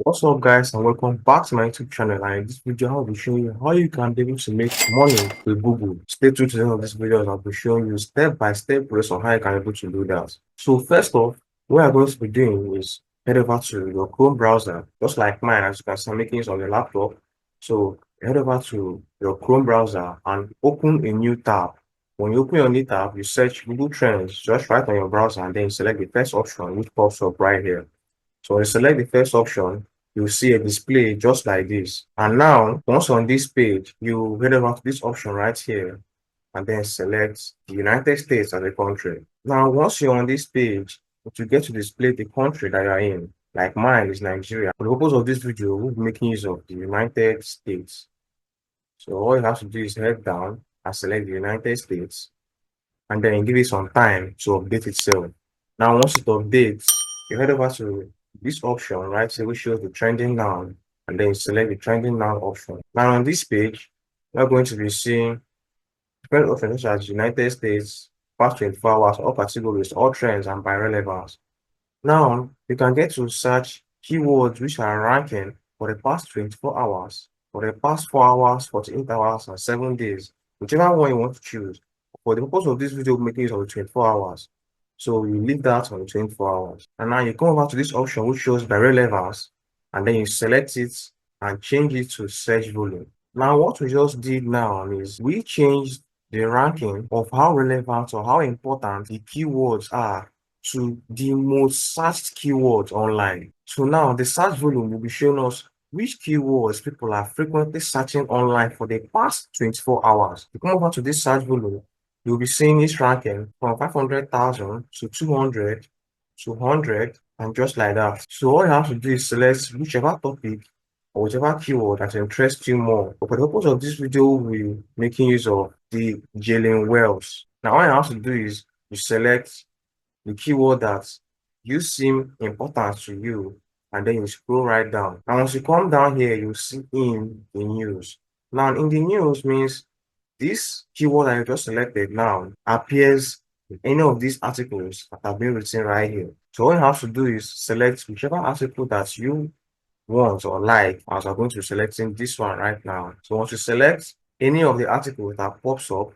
What's up, guys, and welcome back to my YouTube channel. And in this video, I'll be showing you how you can be able to make money with Google. Stay tuned to the end of this video as I'll be showing you step by step ways on how you can be able to do that. So first off, what I'm going to be doing is head over to your Chrome browser, just like mine, as you can see, I'm making it on your laptop. So head over to your Chrome browser and open a new tab. When you open your new tab, you search Google Trends just right on your browser, and then you select the first option, which pops up right here. So when you select the first option, you'll see a display just like this. And now, once on this page, you head over to this option right here and then select the United States as a country. Now, once you're on this page, it will get to display the country that you're in. Like mine is Nigeria. For the purpose of this video, we'll be making use of the United States. So all you have to do is head down and select the United States and then give it some time to update itself. Now, once it updates, you head over to this option right here, which shows the trending now, and then select the trending now option. Now, on this page, we're going to be seeing different options such as United States, past 24 hours, all categories, all trends, and by relevance. Now, you can get to search keywords which are ranking for the past 24 hours, for the past 4 hours, 48 hours, and 7 days, whichever one you want to choose. For the purpose of this video, making use of the 24 hours. So you leave that on the 24 hours. And now you come over to this option which shows by relevance, and then you select it and change it to search volume. Now, what we just did now is we changed the ranking of how relevant or how important the keywords are to the most searched keywords online. So now the search volume will be showing us which keywords people are frequently searching online for the past 24 hours. You come over to this search volume, you'll be seeing this ranking from 500,000 to 200 to 100 and just like that. So all you have to do is select whichever topic or whichever keyword that interests you more. But for the purpose of this video, we'll be making use of the Jalen Wells. Now all you have to do is you select the keyword that you seem important to you, and then you scroll right down. And once you come down here, you see in the news. Now, in the news means this keyword that you just selected now appears in any of these articles that have been written right here. So all you have to do is select whichever article that you want or like, as I'm going to be selecting this one right now. So once you select any of the articles that pops up,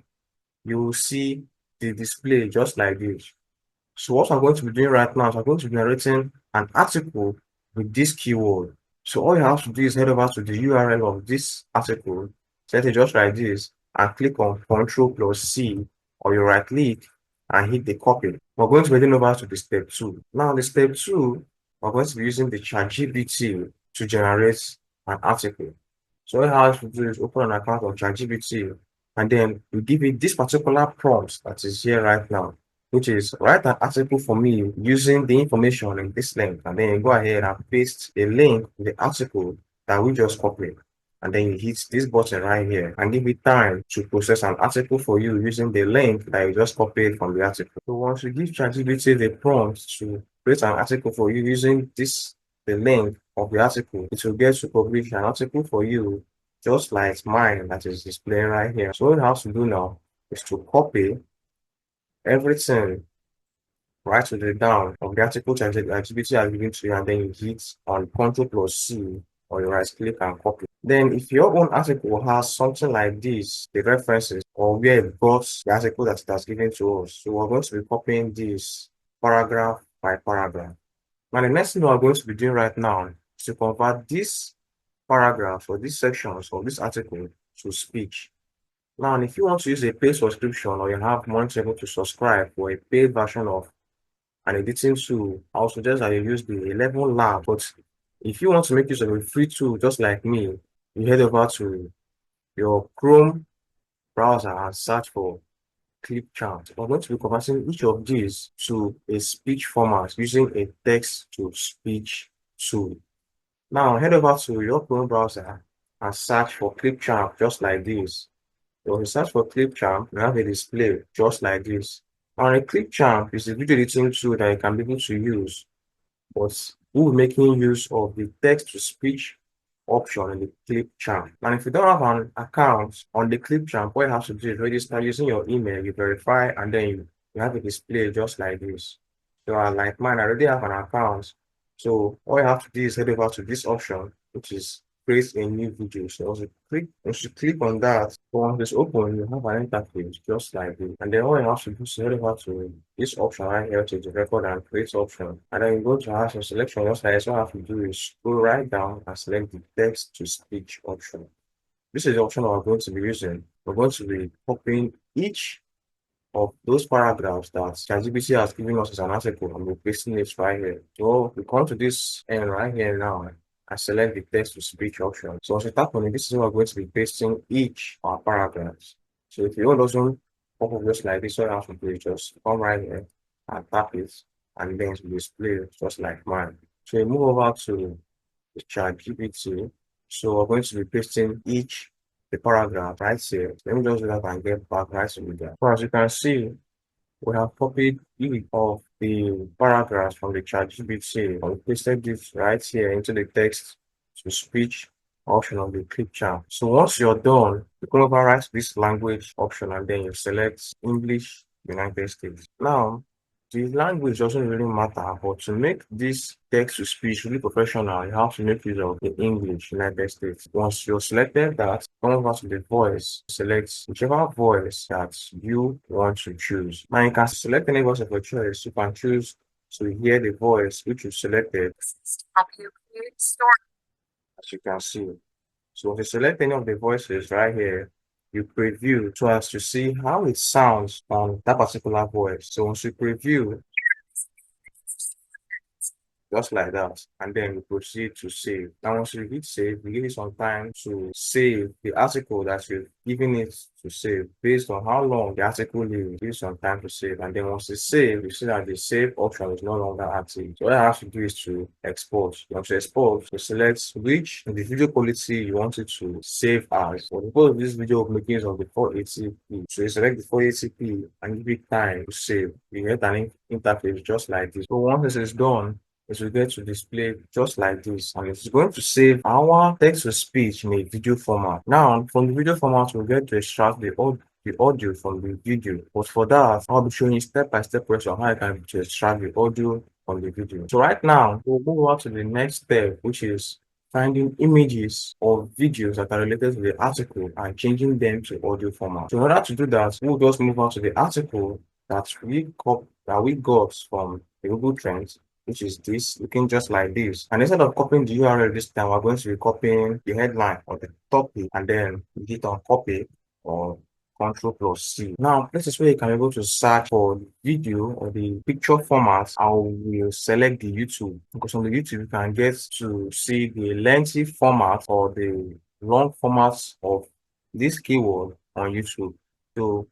you will see the display just like this. So what I'm going to be doing right now is I'm going to be narrating an article with this keyword. So all you have to do is head over to the URL of this article, set it just like this, and click on Ctrl+C, or you right click and hit the copy. We're going to be heading over to the step 2. Now the step 2, we're going to be using the ChatGPT to generate an article. So all you have to do is open an account of ChatGPT, and then you give it this particular prompt that is here right now, which is write an article for me using the information in this link, and then you go ahead and paste a link in the article that we just copied, and then you hit this button right here and give it time to process an article for you using the link that you just copied from the article. So once you give ChatGPT the prompt to create an article for you using the link of the article, it will get to publish an article for you just like mine that is displaying right here. So what you have to do now is to copy everything right to the down of the article activity has given to you, and then you hit on Ctrl+C, or you right click and copy. Then if your own article has something like this, the references or where it got the article that it has given to us, so we're going to be copying this paragraph by paragraph. Now the next thing we're going to be doing right now is to convert this paragraph or these sections of this article to speech. Now, if you want to use a paid subscription or you have money to be able to subscribe for a paid version of an editing tool, I would suggest that you use the 11 Lab. But if you want to make use of a free tool just like me, you head over to your Chrome browser and search for Clipchamp. We're going to be converting each of these to a speech format using a text-to-speech tool. Now, head over to your Chrome browser and search for Clipchamp just like this. When you search for Clipchamp, you have a display just like this. And a Clipchamp is a video editing tool that you can be able to use, but we'll be making use of the text-to-speech option in the Clipchamp. And if you don't have an account on the Clipchamp, what you have to do is register using your email, you verify, and then you have a display just like this. So like mine, I already have an account. So all you have to do is head over to this option, which is create a new video. So once you click on that, once it's open, you have an interface just like this. And then all you have to do is head over to this option right here, to the record and create option. And then you go to have some selection. Just like all you have to do is scroll right down and select the text to speech option. This is the option we're going to be using. We're going to be copying each of those paragraphs that ChatGPT has given us as an article, and we're pasting it right here. So we come to this end right here now and select the text to speech option. So once you tap on it, this is where we're going to be pasting each of our paragraphs. So if your doesn't pop up just like this, all you have to do is just come right here and tap it, and then it will display just like mine. So you move over to the ChatGPT. So we're going to be pasting each the paragraph right here. Let me just do that and get back right to that. So as you can see, we have copied each of the paragraphs from the ChatGPT and pasted this right here into the text to speech option of the clip chart. So once you're done, you can override this language option and then you select English United States. Now, the language doesn't really matter, but to make this text to speech really professional, you have to make use of the English United States. Once you're selected that, come over to the voice, select whichever voice that you want to choose. Now you can select any voice of your choice. You can choose to hear the voice which you selected, as you can see. So if you select any of the voices right here, you preview so as to see how it sounds on that particular voice. So once you preview, just like that, and then we proceed to save. Now once you hit save, we give it some time to save the article that you've given it to save. Based on how long the article lives, give it some time to save, and then once it's saved, you see that the save option is no longer active. So all you have to do is to export. Once you export, you select which the video quality you want it to save as. So because this video making use of the 480p, so you select the 480p and give it time to save. You get an interface just like this. So once this is done, it will get to display just like this, and it's going to save our text to speech in a video format. Now from the video format, we'll get to extract the audio from the video, but for that I'll be showing you step-by-step process on how you can extract the audio from the video. So right now we'll move on to the next step, which is finding images or videos that are related to the article and changing them to audio format. So in order to do that, we'll just move on to the article that we got from the Google Trends, which is this, looking just like this. And instead of copying the URL this time, we're going to be copying the headline or the topic, and then we hit on copy or Ctrl+C. Now, this is where you can be able to search for the video or the picture format. I will select the YouTube, because on the YouTube you can get to see the lengthy format or the long formats of this keyword on YouTube. So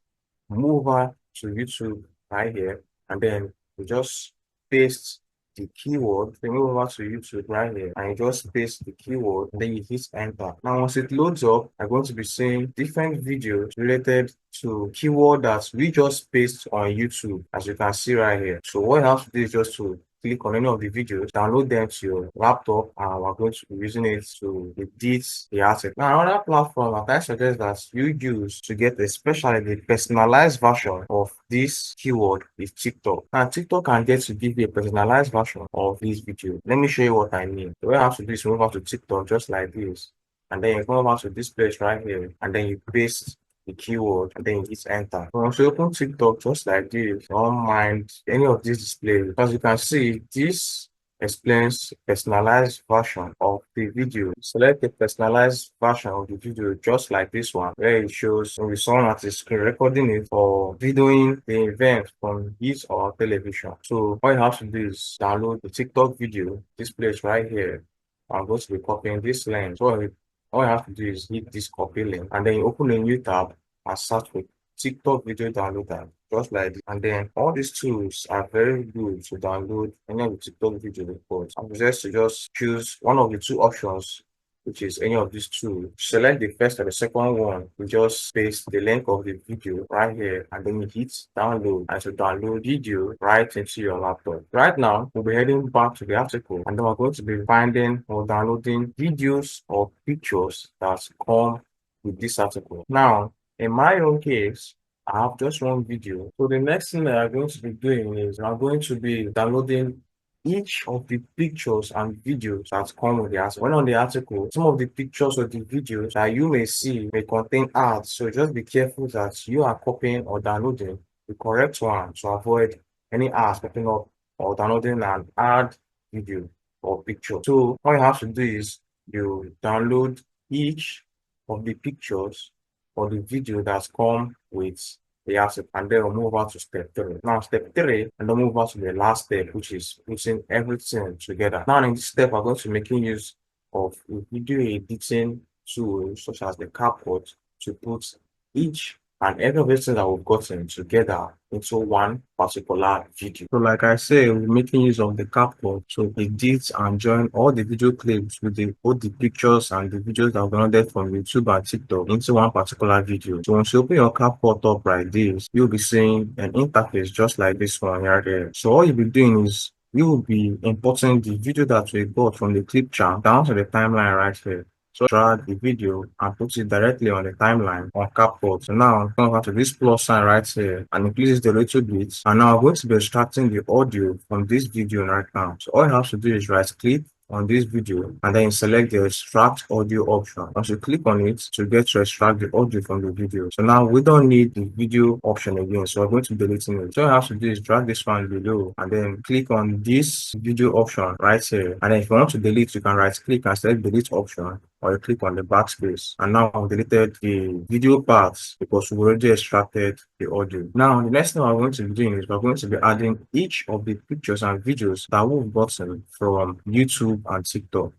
move over to YouTube right here, and then we just paste the keyword. Then move over to YouTube right here, and you just paste the keyword, and then you hit enter. Now once it loads up, I'm going to be seeing different videos related to keyword that we just paste on YouTube, as you can see right here. So what you have to do is just to click on any of the videos, download them to your laptop, and we're going to be using it to edit the article. Now another platform that I suggest that you use to get especially the personalized version of this keyword is TikTok. Now TikTok can get to give you a personalized version of this video. Let me show you what I mean. The way I have to do is move over to TikTok just like this, and then you come over to this place right here, and then you paste the keyword, and then you hit enter. Once you open TikTok just like this, don't mind any of these displays. As you can see, this explains personalized version of the video. Select a personalized version of the video just like this one, where it shows maybe someone at the screen recording it or videoing the event from his or television. So all you have to do is download the TikTok video, this place right here. I'm going to be copying this link. So all you have to do is hit this copy link, and then you open a new tab and search for TikTok video downloader, just like this. And then all these tools are very good to download any of the TikTok video reports. I suggest to just choose one of the two options, which is any of these two. Select the first or the second one. You just paste the link of the video right here, and then you hit download, and to download video right into your laptop. Right now, we'll be heading back to the article, and then we're going to be finding or downloading videos or pictures that come with this article. Now, in my own case, I have just one video. So the next thing that I'm going to be doing is I'm going to be downloading each of the pictures and videos that come with the article. When on the article, some of the pictures or the videos that you may see may contain ads. So just be careful that you are copying or downloading the correct one to avoid any ads popping up or downloading an ad video or picture. So all you have to do is you download each of the pictures or the video that's come with the asset, and then we'll move on to step 3. Now, step 3, and then move on to the last step, which is putting everything together. Now, in this step, we're going to be making use of a video editing tools such as the CapCut to put each and every of these things that we've gotten together into one particular video. So like I say, we're making use of the CapCut to edit and join all the video clips with both the pictures and the videos that were downloaded from YouTube and TikTok into one particular video. So once you open your CapCut up like this, you'll be seeing an interface just like this one right here. So all you'll be doing is you will be importing the video that we got from the clip chart down to the timeline right here. So drag the video and put it directly on the timeline on CapCut. So now I'm going to go to this plus sign right here and increase it a little bit. And now I'm going to be extracting the audio from this video right now. So all you have to do is right click on this video and then select the extract audio option. Once you click on it to get to extract the audio from the video. So now we don't need the video option again, so I'm going to be deleting it. So all you have to do is drag this one below and then click on this video option right here. And then if you want to delete, you can right click and select delete option, or you click on the backspace. And now I've deleted the video parts because we already extracted the audio. Now the next thing we're going to be doing is we're going to be adding each of the pictures and videos that we've gotten from YouTube and TikTok.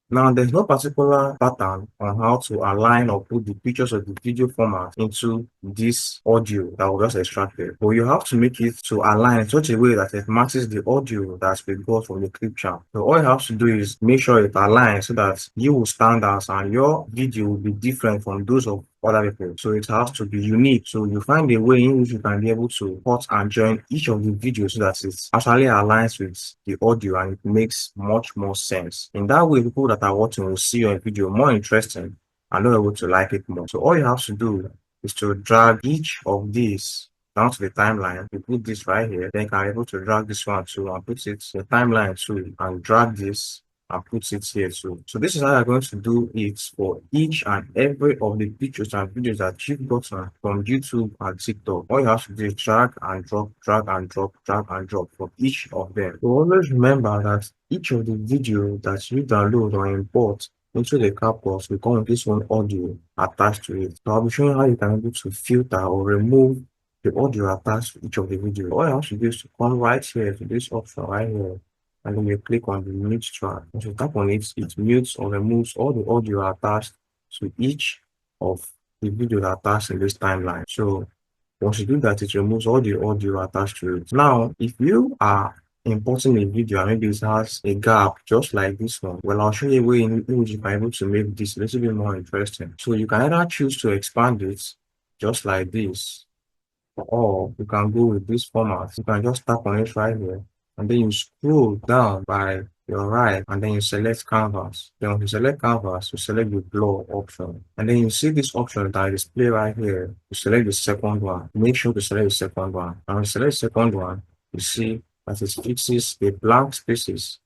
Now, there's no particular pattern on how to align or put the pictures of the video format into this audio that we just extracted. But you have to make it to align in such a way that it matches the audio that we got from the clip chart. So all you have to do is make sure it aligns so that you will stand out and your video will be different from those of other people. So it has to be unique. So you find a way in which you can be able to cut and join each of the videos so that it actually aligns with the audio and it makes much more sense. In that way, people that are watching will see your video more interesting and they're able to like it more. So all you have to do is to drag each of these down to the timeline. You put this right here, then you can be able to drag this one too and put it in the timeline too, and drag this and put it here too. So this is how you're going to do it for each and every of the pictures and videos that you've gotten from YouTube and TikTok. All you have to do is drag and drop, drag and drop, drag and drop for each of them. So always remember that each of the video that you download or import into the CapCut will come with this one audio attached to it. So I'll be showing you how you can be able to filter or remove the audio attached to each of the videos. All you have to do is to come right here to this option right here, and then you click on the mute track. Once you tap on it, it mutes or removes all the audio attached to each of the videos attached in this timeline. So once you do that, it removes all the audio attached to it. Now, if you are importing a video and maybe it has a gap just like this one, well, I'll show you a way in which you can be able to make this a little bit more interesting. So you can either choose to expand it just like this, or you can go with this format. You can just tap on it right here, and then you scroll down by your right, and then you select canvas. Then when you select canvas, you select the blur option, and then you see this option that I display right here. You select the second one. Make sure to select the second one, and when you select the second one, you see that it fixes the blank spaces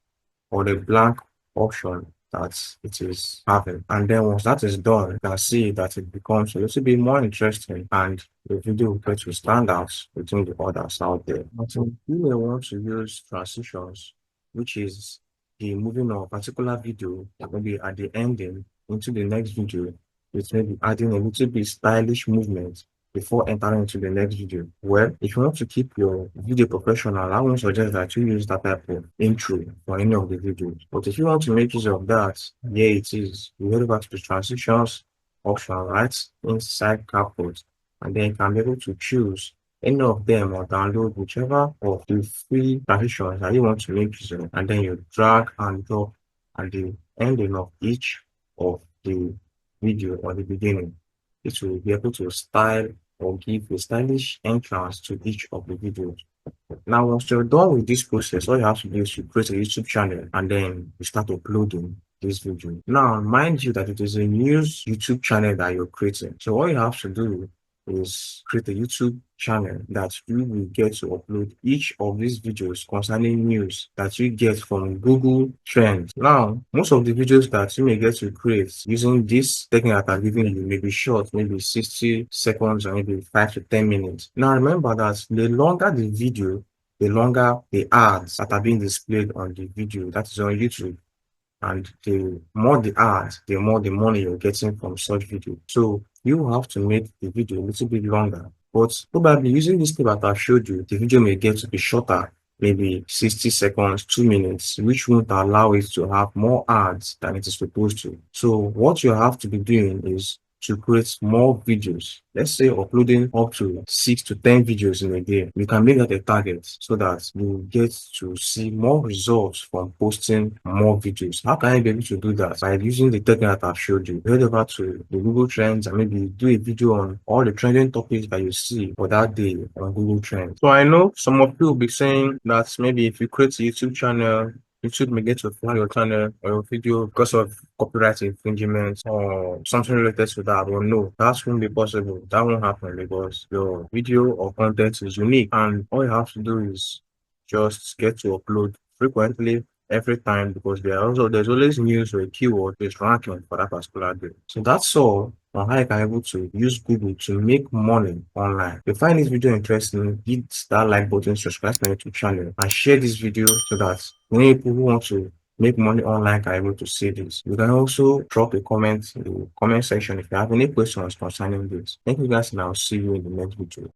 or the blank option that it is having. And then once that is done, you can see that it becomes a little bit more interesting and the video will get to stand out between the others out there. But you may want to use transitions, which is the moving of a particular video that maybe at the ending into the next video, with maybe adding a little bit stylish movement before entering into the next video. Well, if you want to keep your video professional, I won't suggest that you use that type of intro for any of the videos. But if you want to make use of that, here it is. You head over to the transitions option right inside CapCut, and then you can be able to choose any of them or download whichever of the free transitions that you want to make use of, and then you drag and drop at the ending of each of the video or the beginning. It will be able to style or give a stylish entrance to each of the videos. Now, once you're done with this process, all you have to do is to create a YouTube channel and then you start uploading this video. Now, mind you that it is a new YouTube channel that you're creating. So all you have to do is create a YouTube channel that you will get to upload each of these videos concerning news that you get from Google Trends. Now, most of the videos that you may get to create using this technique that I'm giving you may be short, maybe 60 seconds or maybe 5 to 10 minutes. Now, remember that the longer the video, the longer the ads that are being displayed on the video that is on YouTube. And the more the ads, the more the money you're getting from such video. So you have to make the video a little bit longer. But probably using this tip that I showed you, the video may get to be shorter, maybe 60 seconds, 2 minutes, which won't allow it to have more ads than it is supposed to. So what you have to be doing is to create more videos. Let's say uploading up to 6 to 10 videos in a day. You can make that a target so that you get to see more results from posting more videos. How can I be able to do that? By using the technique that I've showed you. Head over to the Google Trends and maybe do a video on all the trending topics that you see for that day on Google Trends. So I know some of you will be saying that maybe if you create a YouTube channel, YouTube may get to flag your channel or your video because of copyright infringement or something related to that. But no, that won't be possible. That won't happen because your video or content is unique, and all you have to do is just get to upload frequently every time, because there's always news or a keyword is ranking for that particular day. So that's all on how you can able to use Google to make money online. If you find this video interesting, hit that like button, subscribe to my YouTube channel, and share this video so that many people who want to make money online can able to see this. You can also drop a comment in the comment section if you have any questions concerning this. Thank you guys, and I'll see you in the next video.